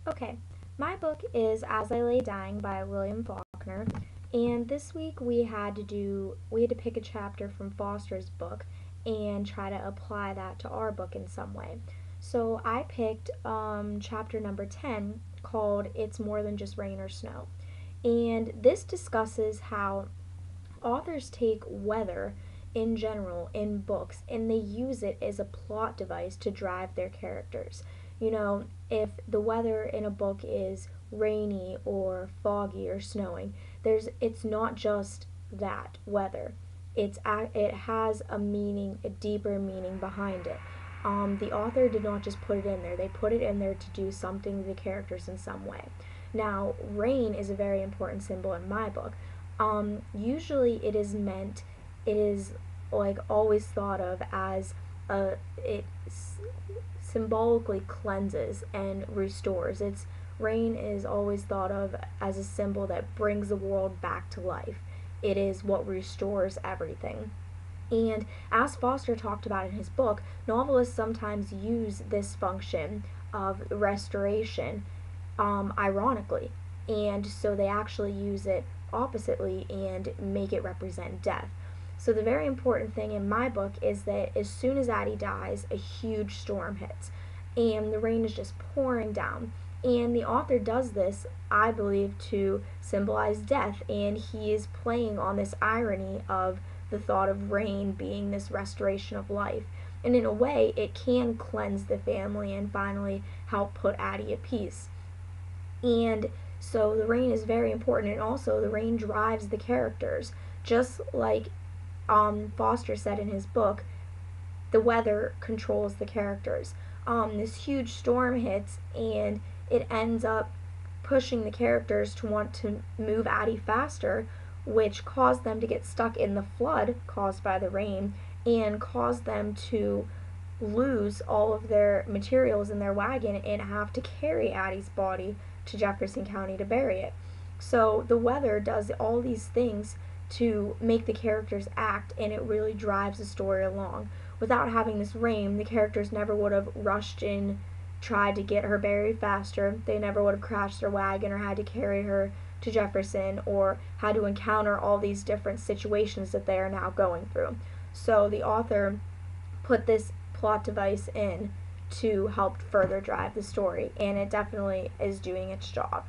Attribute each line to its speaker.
Speaker 1: Okay, my book is As I Lay Dying by William Faulkner, and this week we had to pick a chapter from Foster's book and try to apply that to our book in some way. So I picked chapter number 10 called It's More Than Just Rain or Snow. And this discusses how authors take weather in general in books and they use it as a plot device to drive their characters. If the weather in a book is rainy or foggy or snowing, it's not just that weather. It has a meaning, a deeper meaning behind it. The author did not just put it in there; they put it in there to do something to the characters in some way. Now, rain is a very important symbol in my book. Usually, it is like always thought of as it symbolically cleanses and restores. Rain is always thought of as a symbol that brings the world back to life. It is what restores everything. And as Foster talked about in his book, novelists sometimes use this function of restoration ironically. And so they actually use it oppositely and make it represent death. So the very important thing in my book is that as soon as Addie dies, a huge storm hits, and the rain is just pouring down. And the author does this, I believe, to symbolize death, and he is playing on this irony of the thought of rain being this restoration of life. And in a way, it can cleanse the family and finally help put Addie at peace. And so the rain is very important, and also the rain drives the characters. Just like Foster said in his book, the weather controls the characters. This huge storm hits, and it ends up pushing the characters to want to move Addie faster, which caused them to get stuck in the flood caused by the rain and caused them to lose all of their materials in their wagon and have to carry Addie's body to Jefferson County to bury it. So the weather does all these things to make the characters act, and it really drives the story along. Without having this rain, the characters never would have rushed in, tried to get her buried faster. They never would have crashed their wagon or had to carry her to Jefferson or had to encounter all these different situations that they are now going through. So the author put this plot device in to help further drive the story, and it definitely is doing its job.